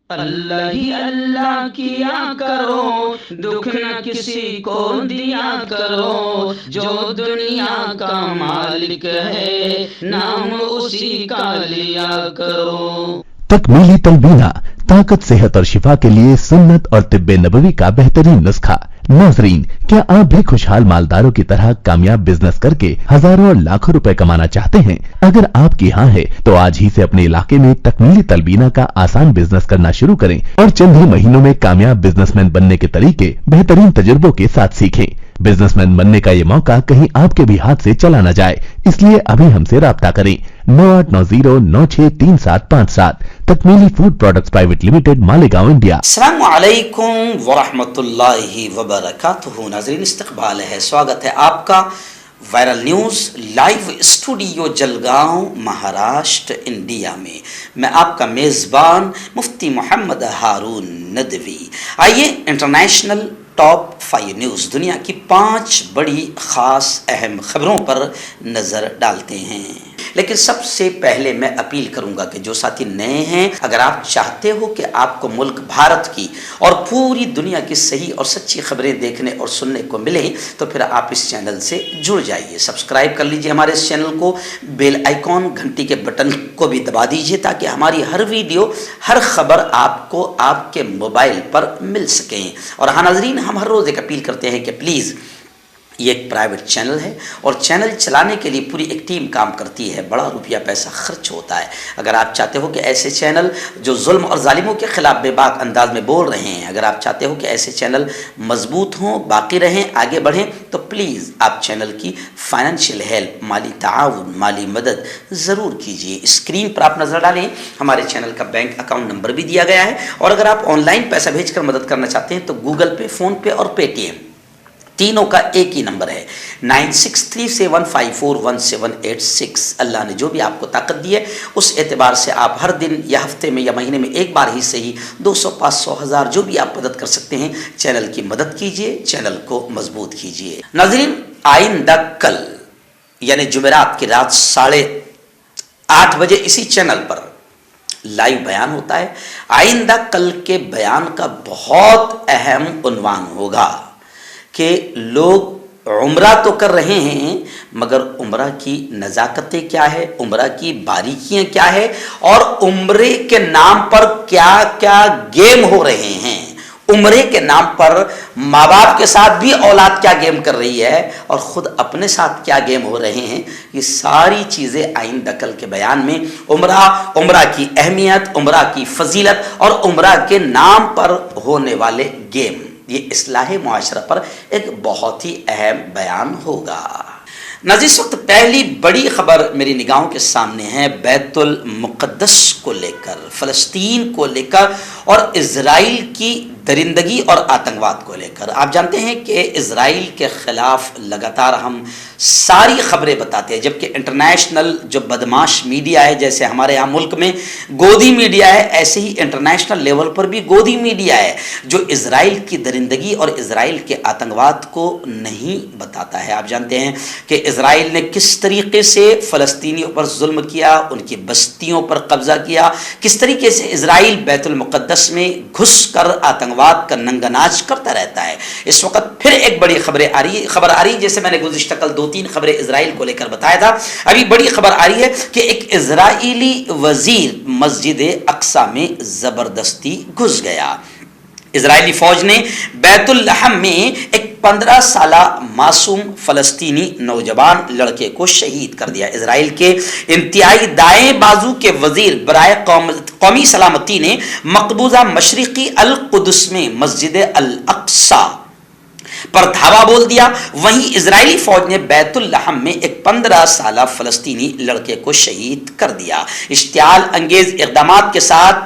اللہ ہی اللہ کیا کرو، دکھ نہ کسی کو دیا کرو، جو دنیا کا مالک ہے نام اسی کا لیا کرو۔ تکمیلی تلبینہ، طاقت، صحت اور شفا کے لیے سنت اور طب نبوی کا بہترین نسخہ۔ ناظرین، کیا آپ بھی خوشحال مالداروں کی طرح کامیاب بزنس کر کے ہزاروں اور لاکھوں روپے کمانا چاہتے ہیں؟ اگر آپ کی ہاں ہے تو آج ہی سے اپنے علاقے میں تکمیلی تلبینہ کا آسان بزنس کرنا شروع کریں اور چند ہی مہینوں میں کامیاب بزنس مین بننے کے طریقے بہترین تجربوں کے ساتھ سیکھیں۔ بزنس مین بننے کا یہ موقع کہیں آپ کے بھی ہاتھ سے چلا نہ جائے، اس لیے ابھی ہم سے رابطہ کریں۔ 9890963757 تکمیلی food products private limited, Malegaon, India. السلام علیکم ورحمۃ اللہ وبرکاتہ۔ ناظرین، استقبال ہے، سواگت ہے آپ کا viral news live studio Jalgaon, Maharashtra, India میں۔ میں آپ کا میزبان مفتی محمد ہارون ندوی۔ آئیے انٹرنیشنل ٹاپ 5 نیوز، دنیا کی 5 بڑی خاص اہم خبروں پر نظر ڈالتے ہیں۔ لیکن سب سے پہلے میں اپیل کروں گا کہ جو ساتھی نئے ہیں، اگر آپ چاہتے ہو کہ آپ کو ملک بھارت کی اور پوری دنیا کی صحیح اور سچی خبریں دیکھنے اور سننے کو ملیں تو پھر آپ اس چینل سے جڑ جائیے، سبسکرائب کر لیجئے ہمارے اس چینل کو، بیل آئیکن گھنٹی کے بٹن کو بھی دبا دیجئے تاکہ ہماری ہر ویڈیو، ہر خبر آپ کو آپ کے موبائل پر مل سکیں۔ اور ہاں ناظرین، ہم ہر روز ایک اپیل کرتے ہیں کہ پلیز، یہ ایک پرائیویٹ چینل ہے اور چینل چلانے کے لیے پوری ایک ٹیم کام کرتی ہے، بڑا روپیہ پیسہ خرچ ہوتا ہے۔ اگر آپ چاہتے ہو کہ ایسے چینل جو ظلم اور ظالموں کے خلاف بے باک انداز میں بول رہے ہیں، اگر آپ چاہتے ہو کہ ایسے چینل مضبوط ہوں، باقی رہیں، آگے بڑھیں، تو پلیز آپ چینل کی فائنینشیل ہیلپ، مالی تعاون، مالی مدد ضرور کیجیے۔ اسکرین پر آپ نظر ڈالیں، ہمارے چینل کا بینک اکاؤنٹ نمبر بھی دیا گیا ہے، اور اگر آپ آن لائن پیسہ بھیج کر مدد کرنا چاہتے ہیں تو گوگل پے، فون پے اور پے ٹی ایم تینوں کا ایک ہی نمبر ہے، 9637541786۔ اللہ نے جو بھی آپ کو طاقت دی ہے اس اعتبار سے آپ ہر دن یا ہفتے میں یا مہینے میں ایک بار ہی صحیح 200، 500، 1000 جو بھی آپ مدد کر سکتے ہیں، چینل کی مدد کیجئے، چینل کو مضبوط کیجئے۔ ناظرین، آئندہ کل یعنی جمعرات کی رات 8:30 بجے اسی چینل پر لائیو بیان ہوتا ہے۔ آئندہ کل کے بیان کا بہت اہم عنوان ہوگا کہ لوگ عمرہ تو کر رہے ہیں مگر عمرہ کی نزاکتیں کیا ہے، عمرہ کی باریکیاں کیا ہے، اور عمرے کے نام پر کیا کیا گیم ہو رہے ہیں، عمرے کے نام پر ماں باپ کے ساتھ بھی اولاد کیا گیم کر رہی ہے اور خود اپنے ساتھ کیا گیم ہو رہے ہیں، یہ ساری چیزیں آئندہ کل کے بیان میں، عمرہ کی اہمیت، عمرہ کی فضیلت اور عمرہ کے نام پر ہونے والے گیم، یہ اصلاح معاشرہ پر ایک بہت ہی اہم بیان ہوگا۔ ناظرین، اس وقت پہلی بڑی خبر میری نگاہوں کے سامنے ہے بیت المقدس کو لے کر، فلسطین کو لے کر اور اسرائیل کی درندگی اور آتنکواد کو لے کر۔ آپ جانتے ہیں کہ اسرائیل کے خلاف لگاتار ہم ساری خبریں بتاتے ہیں، جبکہ انٹرنیشنل جو بدماش میڈیا ہے، جیسے ہمارے یہاں ملک میں گودی میڈیا ہے، ایسے ہی انٹرنیشنل لیول پر بھی گودی میڈیا ہے جو اسرائیل کی درندگی اور اسرائیل کے آتنکواد کو نہیں بتاتا ہے۔ آپ جانتے ہیں کہ اسرائیل نے کس طریقے سے فلسطینیوں پر ظلم کیا، ان کی بستیوں پر قبضہ کیا، کس طریقے سے اسرائیل بیت المقدس میں گھس کر آتنکواد کا ننگا ناچ کرتا رہتا ہے۔ اس وقت پھر ایک بڑی خبر آ رہی ہے، جیسے میں نے گزشتہ کل 2-3 خبریں اسرائیل کو لے کر بتایا تھا، ابھی بڑی خبر آ رہی ہے کہ ایک اسرائیلی وزیر مسجد اقصی میں زبردستی گھس گیا۔ اسرائیلی فوج نے بیت الحم میں ایک 15 سالہ معصوم فلسطینی نوجوان لڑکے کو شہید کر دیا۔ اسرائیل کے انتہائی دائیں بازو کے وزیر برائے قومی سلامتی نے مقبوضہ مشرقی القدس میں مسجد الاقصی پر دھاوا بول دیا۔ وہیں اسرائیلی فوج نے بیت الحم میں ایک 15 سالہ فلسطینی لڑکے کو شہید کر دیا۔ اشتعال انگیز اقدامات کے ساتھ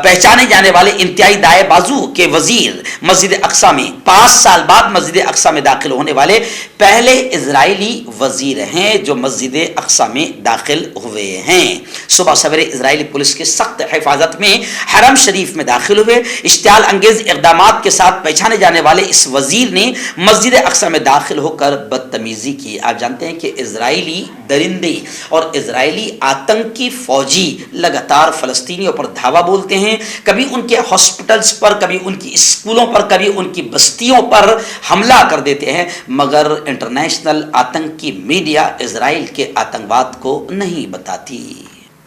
پہچانے جانے والے انتہائی دائیں بازو کے وزیر مسجد اقصی میں 5 سال بعد مسجد اقصی میں داخل ہونے والے پہلے اسرائیلی وزیر ہیں جو مسجد اقصی میں داخل ہوئے ہیں۔ صبح سویرے اسرائیلی پولیس کے سخت حفاظت میں حرم شریف میں داخل ہوئے۔ اشتعال انگیز اقدامات کے ساتھ پہچانے جانے والے اس وزیر نے مسجد اقصی میں داخل ہو کر بدتمیزی کی. آپ جانتے ہیں کہ اسرائیلی درندے اور اسرائیلی آتنکی فوجی لگاتار فلسطینیوں پر دھاوا بولتے ہیں. کبھی ان کے ہاسپٹلز پر، کبھی ان کی اسکولوں پر، کبھی ان کی بستیوں پر حملہ کر دیتے ہیں، مگر انٹرنیشنل آتنکی میڈیا اسرائیل کے آتنکواد کو نہیں بتاتی.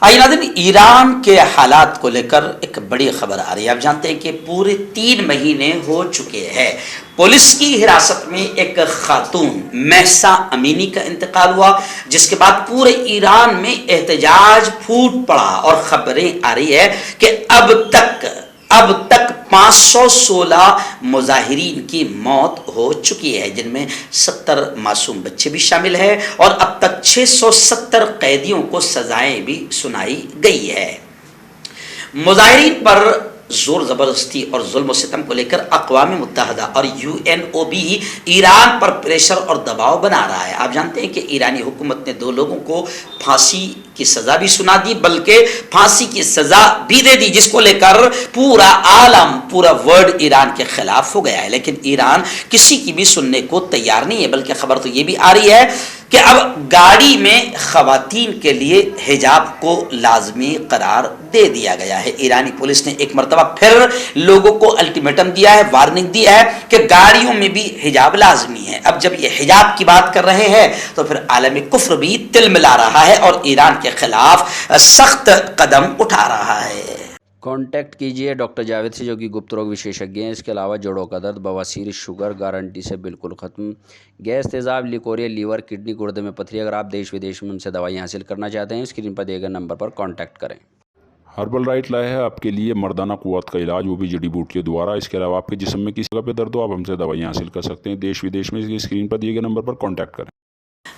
آئیے ناظرین، ایران کے حالات کو لے کر ایک بڑی خبر آ رہی ہے. آپ جانتے ہیں کہ پورے 3 مہینے ہو چکے ہیں پولیس کی حراست میں ایک خاتون مہسا امینی کا انتقال ہوا، جس کے بعد پورے ایران میں احتجاج پھوٹ پڑا اور خبریں آ رہی ہے کہ اب تک 516 مظاہرین کی موت ہو چکی ہے، جن میں 70 معصوم بچے بھی شامل ہیں، اور اب تک 670 قیدیوں کو سزائیں بھی سنائی گئی ہے. مظاہرین پر زور زبردستی اور ظلم و ستم کو لے کر اقوام متحدہ اور UNOB ایران پر پریشر اور دباؤ بنا رہا ہے. آپ جانتے ہیں کہ ایرانی حکومت نے 2 لوگوں کو پھانسی کی سزا بھی سنا دی، بلکہ پھانسی کی سزا بھی دے دی، جس کو لے کر پورا عالم، پورا ورلڈ ایران کے خلاف ہو گیا ہے. لیکن ایران کسی کی بھی سننے کو تیار نہیں ہے، بلکہ خبر تو یہ بھی آ رہی ہے کہ اب گاڑی میں خواتین کے لیے حجاب کو لازمی قرار دے دیا گیا ہے. ایرانی پولیس نے ایک مرتبہ پھر لوگوں کو الٹیمیٹم دیا ہے، وارننگ دی ہے کہ گاڑیوں میں بھی حجاب لازمی ہے. اب جب یہ حجاب کی بات کر رہے ہیں تو پھر عالم کفر بھی تل ملا رہا ہے اور ایران کے خلاف سخت قدم اٹھا رہا ہے. کانٹیکٹ کیجئے ڈاکٹر جاوید سے، جو کہ گپت روگ وشیشجঞ ہیں. اس کے علاوہ جوڑوں کا درد، بواسیر، شوگر گارنٹی سے بالکل ختم، گیس، تیزاب، لیکوریا، لیور، کڈنی، گردے میں پتھری. اگر آپ دیش ودیش میں ان سے دوائیاں حاصل کرنا چاہتے ہیں، اسکرین پر دیے گئے نمبر پر کانٹیکٹ کریں. ہربل رائٹ لائے ہے آپ کے لیے مردانہ قوت کا علاج، وہ بھی جڑی بوٹیوں دوارا. اس کے علاوہ آپ کے جسم میں کسی جگہ پہ درد ہو، آپ ہم سے دوائیاں حاصل کر سکتے ہیں. دیش ودیش میں اسکرین پر دیے گئے نمبر پر کانٹیکٹ کریں.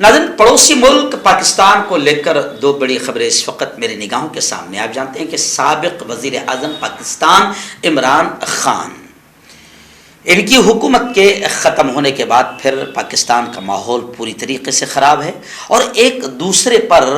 ناظرین، پڑوسی ملک پاکستان کو لے کر 2 بڑی خبریں اس وقت میرے نگاہوں کے سامنے. آپ جانتے ہیں کہ سابق وزیر اعظم پاکستان عمران خان، ان کی حکومت کے ختم ہونے کے بعد پھر پاکستان کا ماحول پوری طریقے سے خراب ہے اور ایک دوسرے پر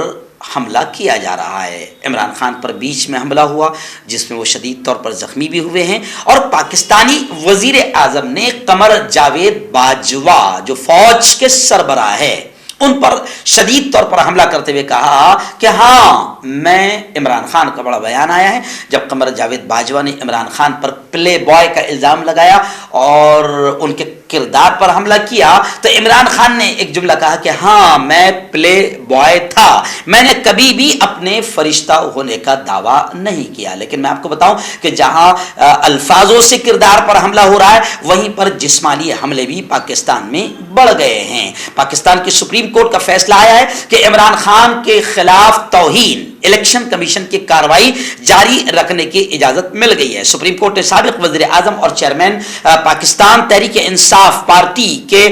حملہ کیا جا رہا ہے. عمران خان پر بیچ میں حملہ ہوا، جس میں وہ شدید طور پر زخمی بھی ہوئے ہیں، اور پاکستانی وزیر اعظم نے قمر جاوید باجوہ، جو فوج کے سربراہ ہے، ان پر شدید طور پر حملہ کرتے ہوئے کہا کہ ہاں، میں عمران خان کا بڑا بیان آیا ہے. جب قمر جاوید باجوہ نے عمران خان پر پلے بوائے کا الزام لگایا اور ان کے کردار پر حملہ کیا، تو عمران خان نے ایک جملہ کہا کہ ہاں، میں پلے بوائے تھا، میں نے کبھی بھی اپنے فرشتہ ہونے کا دعویٰ نہیں کیا. لیکن میں آپ کو بتاؤں کہ جہاں الفاظوں سے کردار پر حملہ ہو رہا ہے، وہیں پر جسمانی حملے بھی پاکستان میں بڑھ گئے ہیں. پاکستان کی سپریم کورٹ کا فیصلہ آیا ہے کہ عمران خان کے خلاف توہین الیکشن کمیشن کی کارروائی جاری رکھنے کی اجازت مل گئی ہے. سپریم کورٹ نے سابق وزیر اعظم اور چیئرمین پاکستان تحریک انصاف پارٹی کے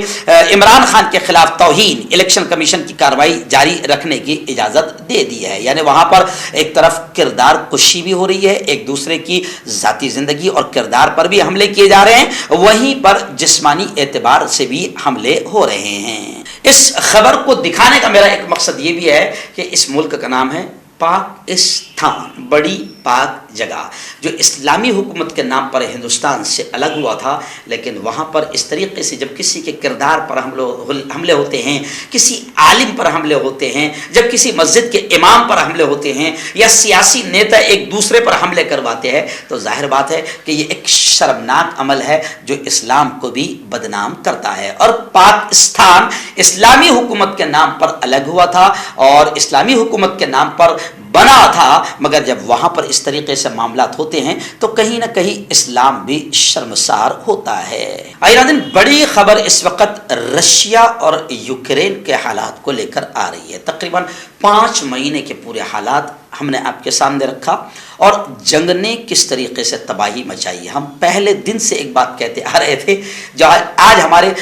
عمران خان کے خلاف توہین الیکشن کمیشن کی کارروائی جاری رکھنے کی اجازت دے دی ہے. یعنی وہاں پر ایک طرف کردار کشی بھی ہو رہی ہے، ایک دوسرے کی ذاتی زندگی اور کردار پر بھی حملے کیے جا رہے ہیں، وہیں پر جسمانی اعتبار سے بھی حملے ہو رہے ہیں. اس خبر کو دکھانے کا میرا ایک مقصد یہ بھی ہے کہ اس ملک کا نام ہے پاکستان، بڑی پاک جگہ، جو اسلامی حکومت کے نام پر ہندوستان سے الگ ہوا تھا. لیکن وہاں پر اس طریقے سے جب کسی کے کردار پر حملے ہوتے ہیں، کسی عالم پر حملے ہوتے ہیں، جب کسی مسجد کے امام پر حملے ہوتے ہیں، یا سیاسی نیتا ایک دوسرے پر حملے کرواتے ہیں، تو ظاہر بات ہے کہ یہ ایک شرمناک عمل ہے جو اسلام کو بھی بدنام کرتا ہے. اور پاکستان اسلامی حکومت کے نام پر الگ ہوا تھا اور اسلامی حکومت کے نام پر بنا تھا، مگر جب وہاں پر اس طریقے سے معاملات ہوتے ہیں تو کہیں نہ کہیں اسلام بھی شرمسار ہوتا ہے. ناظرین، بڑی خبر اس وقت رشیا اور یوکرین کے حالات کو لے کر آ رہی ہے. تقریباً 5 مہینے کے پورے حالات ہم نے آپ کے سامنے رکھا اور جنگ نے کس طریقے سے تباہی مچائی. ہم پہلے دن سے ایک بات کہتے آ رہے تھے، جو آج ہمارے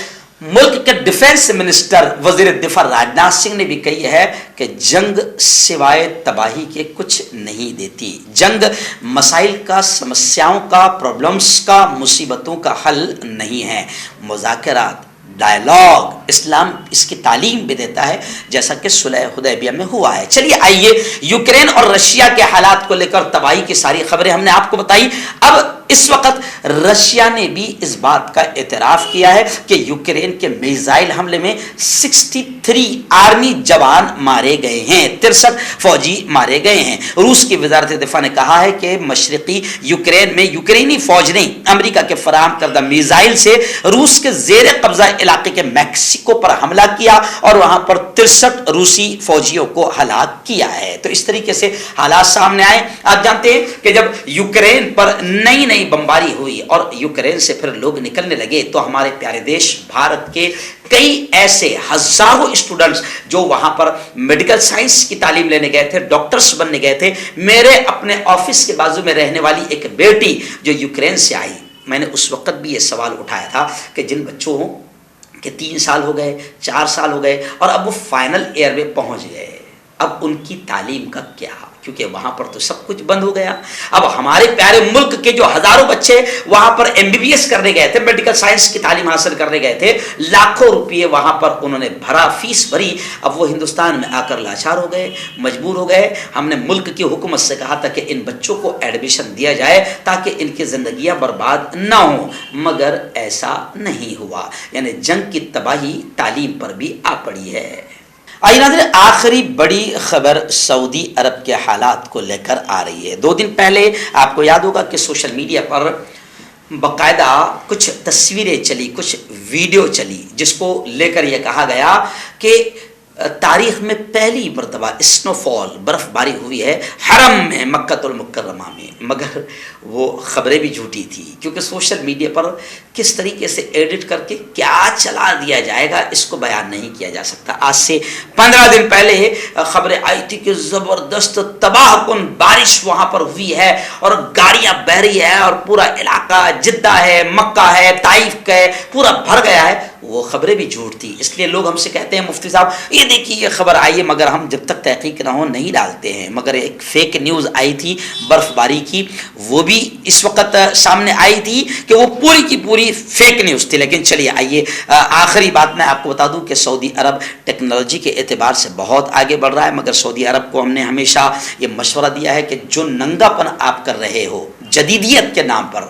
ملک کے ڈیفنس منسٹر وزیر دفاع راجناتھ سنگھ نے بھی کہی ہے کہ جنگ سوائے تباہی کے کچھ نہیں دیتی. جنگ مسائل کا، سمسیاؤں کا، پرابلمز کا، مصیبتوں کا حل نہیں ہے. مذاکرات، ڈائلاگ، اسلام اس کی تعلیم بھی دیتا ہے، جیسا کہ صلح حدیبیہ میں ہوا ہے۔ چلیے آئیے یوکرین اور رشیا کے حالات کو لے کر تباہی کی ساری خبریں ہم نے آپ کو بتائی۔ اب اس وقت رشیا نے بھی اس بات کا اعتراف کیا ہے کہ یوکرین کے میزائل حملے میں 63 آرمی جوان مارے گئے ہیں، 63 فوجی مارے گئے ہیں۔ روس کی وزارت دفاع نے کہا ہے کہ مشرقی یوکرین میں یوکرینی فوج نے امریکہ کے فراہم کردہ میزائل سے روس کے زیر قبضہ علاقے کے میکسیکو پر حملہ کیا اور وہاں پر 63 روسی فوجیوں کو ہلاک کیا ہے۔ تو اس طریقے سے حالات سامنے آئے۔ آپ جانتے ہیں کہ جب یوکرین پر نئی بمباری ہوئی اور یوکرین سے پھر لوگ نکلنے لگے تو ہمارے پیارے دیش بھارت کے کئی ایسے ہزاروں اسٹوڈنٹس جو وہاں پر میڈیکل سائنس کی تعلیم لینے گئے تھے، ڈاکٹرز بننے گئے تھے۔ میرے اپنے آفس کے بازو میں رہنے والی ایک بیٹی جو یوکرین سے آئی، میں نے اس وقت بھی یہ سوال اٹھایا تھا کہ جن بچوں کے 3 سال ہو گئے، 4 سال ہو گئے اور اب وہ فائنل ایئر میں پہنچ گئے، اب ان کی تعلیم کا کیا؟ کیونکہ وہاں پر تو سب کچھ بند ہو گیا۔ اب ہمارے پیارے ملک کے جو ہزاروں بچے وہاں پر MBBS کرنے گئے تھے، میڈیکل سائنس کی تعلیم حاصل کرنے گئے تھے، لاکھوں روپئے وہاں پر انہوں نے بھرا، فیس بھری، اب وہ ہندوستان میں آ کر لاچار ہو گئے، مجبور ہو گئے۔ ہم نے ملک کی حکومت سے کہا تھا کہ ان بچوں کو ایڈمیشن دیا جائے تاکہ ان کی زندگیاں برباد نہ ہوں، مگر ایسا نہیں ہوا۔ یعنی جنگ کی تباہی تعلیم پر بھی آ پڑی ہے۔ آئیے ناظرین، آخری بڑی خبر سعودی عرب کے حالات کو لے کر آ رہی ہے۔ 2 دن پہلے آپ کو یاد ہوگا کہ سوشل میڈیا پر باقاعدہ کچھ تصویریں چلی، کچھ ویڈیو چلی، جس کو لے کر یہ کہا گیا کہ تاریخ میں پہلی مرتبہ اسنو فال، برف باری ہوئی ہے حرم میں، مکہ المکرمہ میں، مگر وہ خبریں بھی جھوٹی تھی، کیونکہ سوشل میڈیا پر کس طریقے سے ایڈٹ کر کے کیا چلا دیا جائے گا اس کو بیان نہیں کیا جا سکتا۔ آج سے 15 دن پہلے خبریں آئی تھی کہ زبردست تباہ کن بارش وہاں پر ہوئی ہے اور گاڑیاں بہ رہی ہے اور پورا علاقہ جدہ ہے، مکہ ہے، طائف ہے، پورا بھر گیا ہے۔ وہ خبریں بھی جھوٹ تھی، اس لیے لوگ ہم سے کہتے ہیں مفتی صاحب یہ دیکھیے یہ خبر آئی ہے، مگر ہم جب تک تحقیق نہ ہو نہیں ڈالتے ہیں۔ مگر ایک فیک نیوز آئی تھی برف باری کی، وہ بھی اس وقت سامنے آئی تھی کہ وہ پوری کی پوری فیک نیوز تھی۔ لیکن چلیے آئیے آخری بات میں آپ کو بتا دوں کہ سعودی عرب ٹیکنالوجی کے اعتبار سے بہت آگے بڑھ رہا ہے، مگر سعودی عرب کو ہم نے ہمیشہ یہ مشورہ دیا ہے کہ جو ننگا پن آپ کر رہے ہو جدیدیت کے نام پر،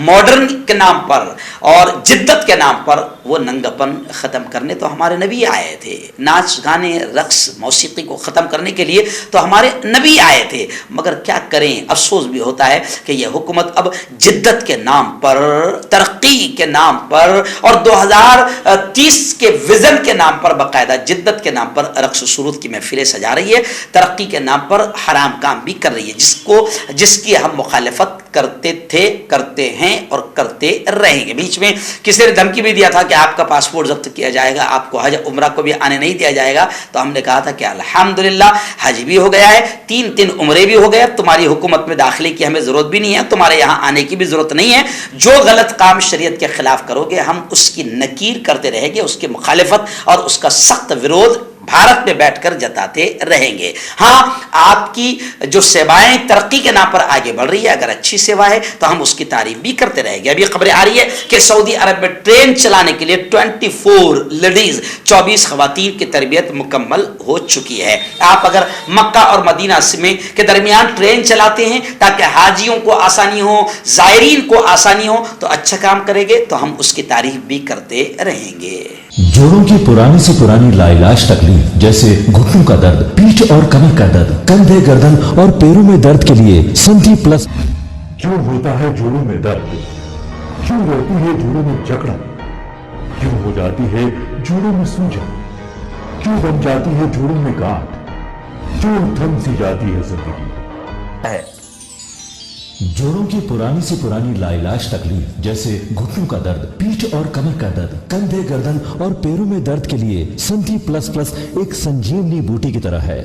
ماڈرن کے نام پر اور جدت کے نام پر، وہ ننگا پن ختم کرنے تو ہمارے نبی آئے تھے، ناچ گانے رقص موسیقی کو ختم کرنے کے لیے تو ہمارے نبی آئے تھے، مگر کیا کریں، افسوس بھی ہوتا ہے کہ یہ حکومت اب جدت کے نام پر، ترقی کے نام پر اور 2030 کے ویژن کے نام پر، باقاعدہ جدت کے نام پر رقص و سرود کی محفلیں سجا رہی ہے، ترقی کے نام پر حرام کام بھی کر رہی ہے، جس کی ہم مخالفت کرتے تھے، کرتے ہیں اور کرتے رہیں گے۔ بیچ میں کسی نے دھمکی بھی دیا تھا کہ آپ کا پاسپورٹ ضبط کیا جائے گا، آپ کو حج عمرہ کو بھی آنے نہیں دیا جائے گا، تو ہم نے کہا تھا کہ الحمدللہ حج بھی ہو گیا ہے، 3 عمرے بھی ہو گیا، تمہاری حکومت میں داخلے کی ہمیں ضرورت بھی نہیں ہے، تمہارے یہاں آنے کی بھی ضرورت نہیں ہے، جو غلط کام شریعت کے خلاف کرو گے ہم اس کی نکیر کرتے رہیں گے، اس کی مخالفت اور اس کا سخت ورودھ بھارت میں بیٹھ کر جتاتے رہیں گے۔ ہاں، آپ کی جو سیوائیں ترقی کے نام پر آگے بڑھ رہی ہے، اگر اچھی سیوا ہے تو ہم اس کی تعریف بھی کرتے رہیں گے۔ ابھی خبریں آ رہی ہے کہ سعودی عرب میں ٹرین چلانے کے لیے 24 لیڈیز، 24 خواتین کی تربیت مکمل ہو چکی ہے۔ آپ اگر مکہ اور مدینہ کے درمیان ٹرین چلاتے ہیں تاکہ حاجیوں کو آسانی ہو، زائرین کو آسانی ہو، تو اچھا کام کریں گے تو ہم اس کی تعریف بھی کرتے رہیں گے۔ جوڑوں کی پرانی سے پرانی لاعلاج تکلیف جیسے گھٹنوں کا درد، پیٹھ اور کمر کا درد، کندھے، گردن اور پیروں میں درد کے لیے سنتھی پلس۔ کیوں ہوتا ہے جوڑوں میں درد؟ کیوں رہتی ہے جوڑوں میں جکڑن؟ کیوں ہو جاتی ہے جوڑوں میں سوجن؟ کیوں بن جاتی ہے جوڑوں میں گاٹھ؟ کیوں تھم سی جاتی ہے زندگی؟ جوڑوں کی پرانی سے پرانی لاعلاج تکلیف جیسے گھٹنوں کا درد، پیٹھ اور کمر کا درد، کندھے، گردن اور پیروں میں درد کے لیے سنتھی پلس پلس ایک سنجیونی بوٹی کی طرح ہے،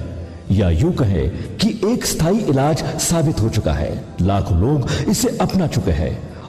یا یوں کہے کہ ایک ستھائی علاج ثابت ہو چکا ہے۔ لاکھوں لوگ اسے اپنا چکے ہیں